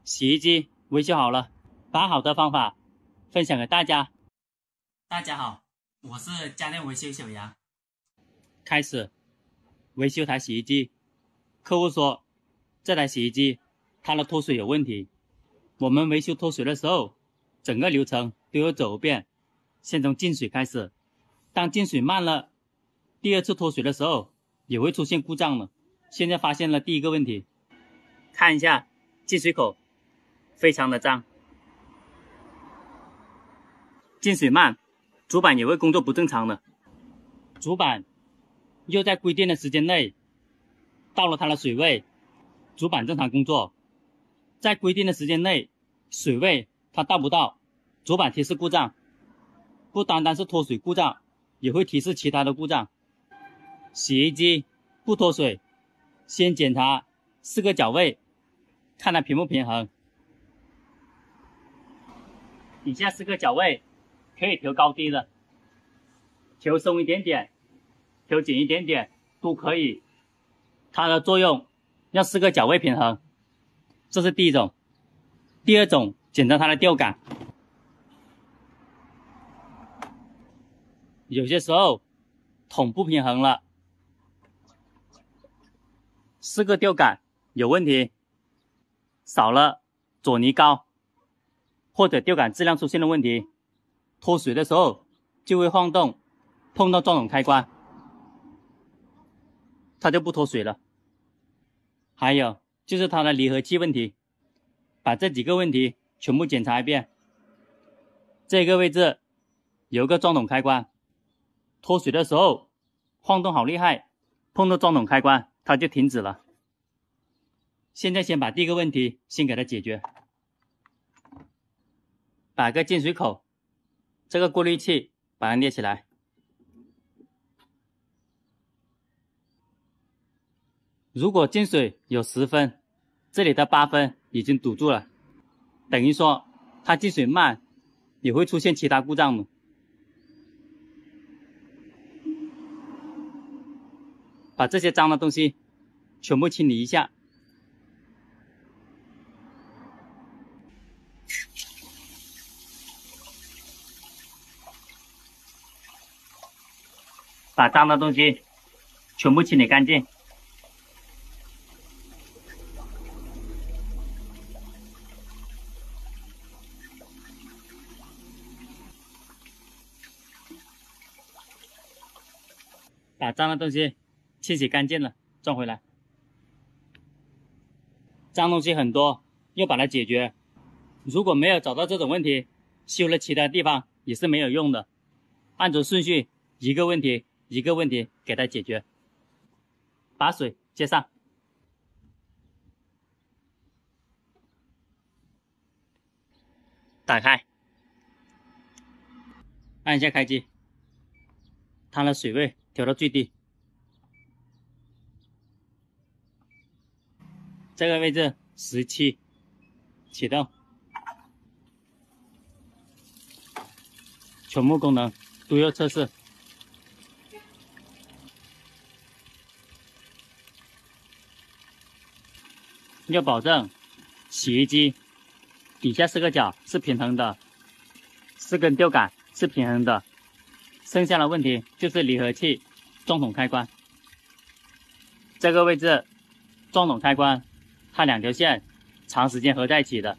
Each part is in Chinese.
洗衣机维修好了，把好的方法分享给大家。大家好，我是家电维修小杨。开始维修台洗衣机，客户说这台洗衣机它的脱水有问题。我们维修脱水的时候，整个流程都有走一遍，先从进水开始。当进水慢了，第二次脱水的时候也会出现故障了。现在发现了第一个问题，看一下进水口非常的脏，进水慢，主板也会工作不正常的。主板又在规定的时间内到了它的水位，主板正常工作。在规定的时间内，水位它到不到，主板提示故障。不单单是脱水故障，也会提示其他的故障。洗衣机不脱水，先检查4个脚位，看它平不平衡。底下4个脚位可以调高低的，调松一点点，调紧一点点都可以。它的作用让4个脚位平衡，这是第一种。第二种，检查它的吊杆，有些时候筒不平衡了，4个吊杆有问题，少了阻尼高，或者吊杆质量出现了问题，脱水的时候就会晃动，碰到撞筒开关，它就不脱水了。还有就是它的离合器问题，把这几个问题全部检查一遍。这个位置有个撞筒开关，脱水的时候晃动好厉害，碰到撞筒开关它就停止了。现在先把第一个问题先给它解决。把个进水口，这个过滤器把它捏起来，如果进水有10分，这里的8分已经堵住了，等于说它进水慢，也会出现其他故障的。把这些脏的东西全部清理一下。把脏的东西全部清理干净。把脏的东西清洗干净了，装回来。脏东西很多，要把它解决。如果没有找到这种问题，修了其他地方也是没有用的。按着顺序，一个问题一个问题给它解决。把水接上，打开，按一下开机，它的水位调到最低。这个位置17，启动，全部功能都要测试。要保证洗衣机底下4个脚是平衡的，4根吊杆是平衡的，剩下的问题就是离合器、撞筒开关。这个位置撞筒开关，它2条线长时间合在一起的，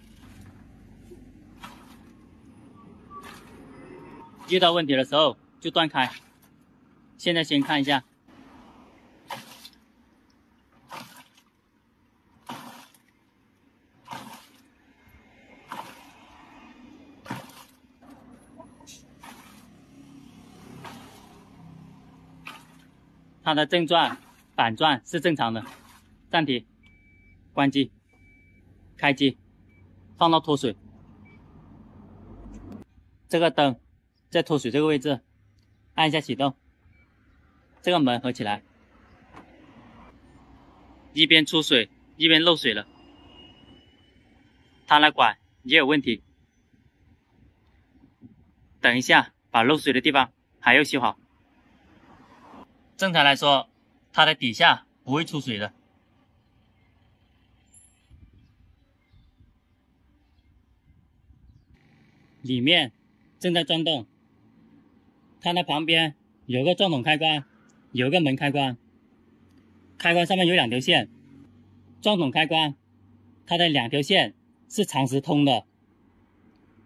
遇到问题的时候就断开。现在先看一下，它的正转、反转是正常的。暂停，关机，开机，放到脱水。这个灯在脱水这个位置，按一下启动，这个门合起来，一边出水一边漏水了，它那管也有问题。等一下把漏水的地方还要修好。正常来说，它的底下不会出水的。里面正在转动，它的旁边有个转筒开关，有个门开关，开关上面有2条线，转筒开关它的2条线是长时通的，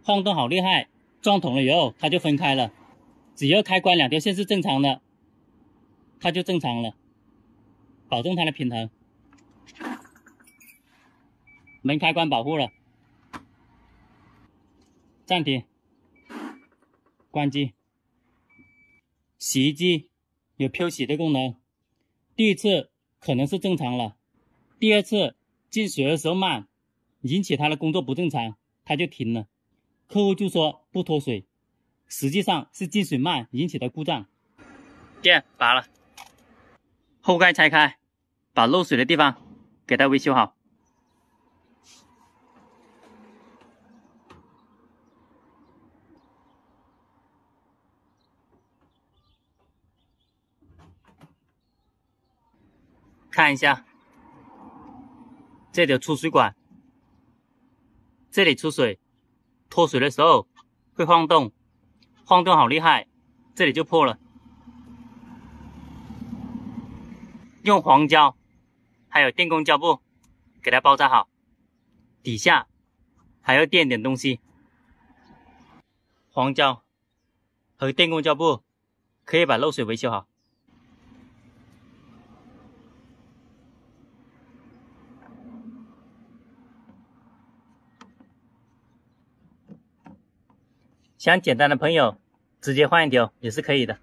晃动好厉害，转筒了以后它就分开了，只要开关2条线是正常的，它就正常了，保证它的平衡。门开关保护了，暂停，关机。洗衣机有漂洗的功能，第一次可能是正常了，第二次进水的时候慢，引起它的工作不正常，它就停了。客户就说不脱水，实际上是进水慢引起的故障。电拔了，后盖拆开，把漏水的地方给它维修好。看一下，这里有出水管，这里出水，脱水的时候会晃动，晃动好厉害，这里就破了。用黄胶还有电工胶布给它包扎好，底下还要垫点东西。黄胶和电工胶布可以把漏水维修好。想简单的朋友直接换一条也是可以的。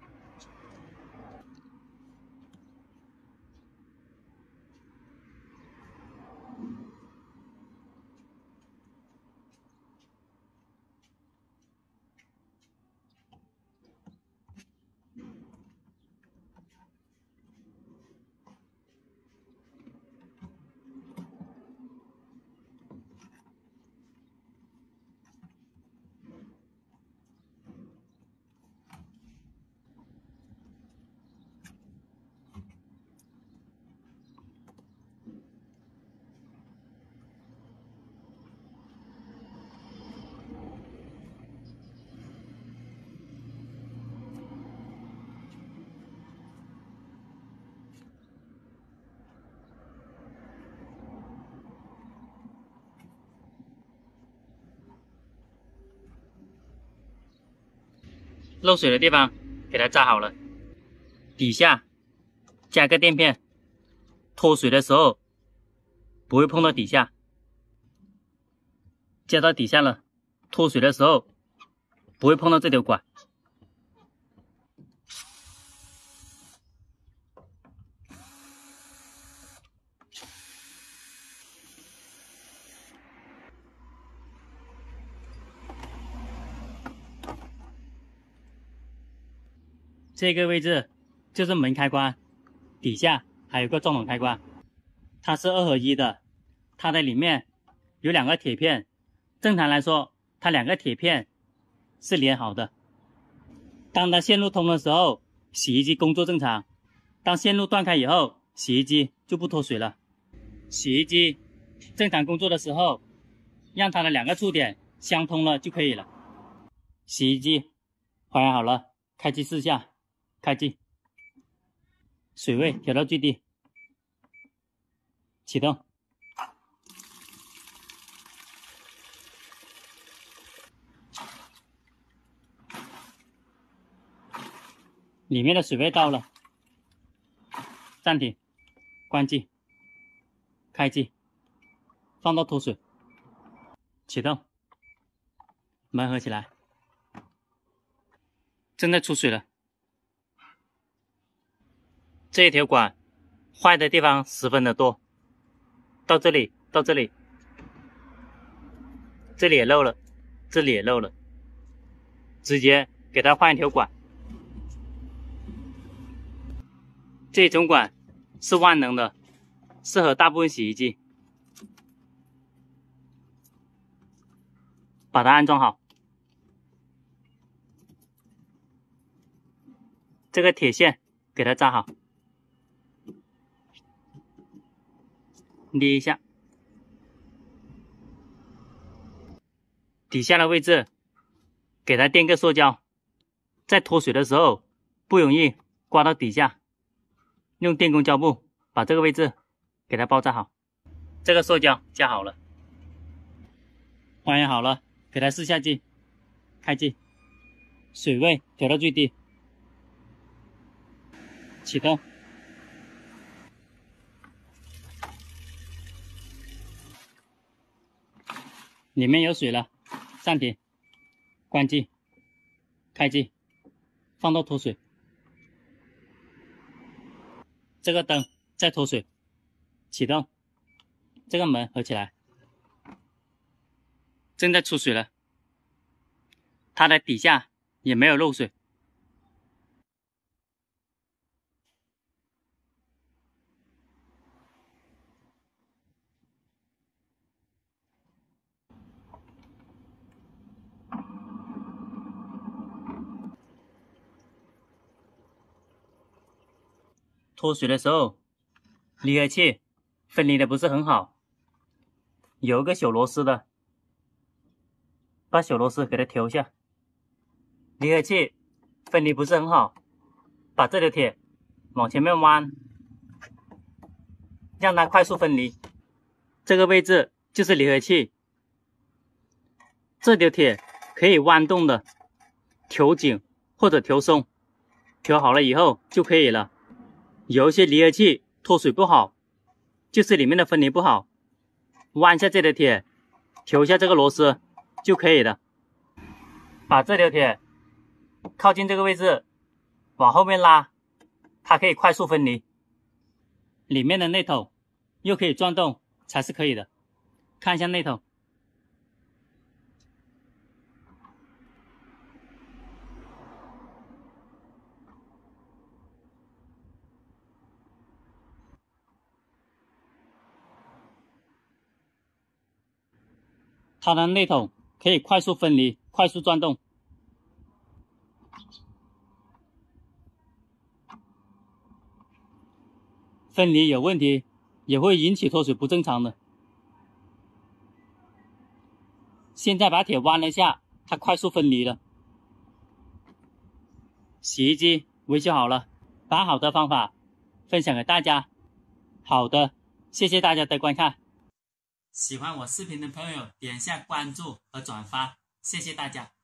漏水的地方给它扎好了，底下加个垫片，脱水的时候不会碰到底下，加到底下了，脱水的时候不会碰到这条管。这个位置就是门开关，底下还有个转筒开关，它是2合1的，它的里面有2个铁片，正常来说它2个铁片是连好的。当它线路通的时候，洗衣机工作正常，当线路断开以后，洗衣机就不脱水了。洗衣机正常工作的时候，让它的2个触点相通了就可以了。洗衣机还原好了，开机试下，开机，水位调到最低，启动。里面的水位到了，暂停，关机，开机，放到脱水，启动，门合起来，正在出水了。这一条管坏的地方十分的多，到这里，到这里，这里也漏了，这里也漏了，直接给它换一条管。这种管是万能的，适合大部分洗衣机。把它安装好。这个铁线给它扎好，捏一下。底下的位置给它垫个塑胶，在脱水的时候不容易刮到底下，用电工胶布把这个位置给它包扎好。这个塑胶加好了，还原好了，给它试下剂，开机，水位调到最低，启动。里面有水了，暂停，关机，开机，放到脱水。这个灯在脱水，启动，这个门合起来，正在出水了，它的底下也没有漏水。脱水的时候，离合器分离的不是很好，有一个小螺丝的，把小螺丝给它调一下。离合器分离不是很好，把这条铁往前面弯，让它快速分离。这个位置就是离合器，这条铁可以弯动的，调紧或者调松，调好了以后就可以了。有一些离合器脱水不好，就是里面的分离不好，弯下这条铁，调一下这个螺丝就可以了。把这条铁靠近这个位置，往后面拉，它可以快速分离。里面的内头又可以转动才是可以的。看一下内头，它的内头可以快速分离，快速转动。分离有问题，也会引起脱水不正常的。现在把铁弯了一下，它快速分离了。洗衣机维修好了，把好的方法分享给大家。好的，谢谢大家的观看。喜欢我视频的朋友点一下关注和转发，谢谢大家。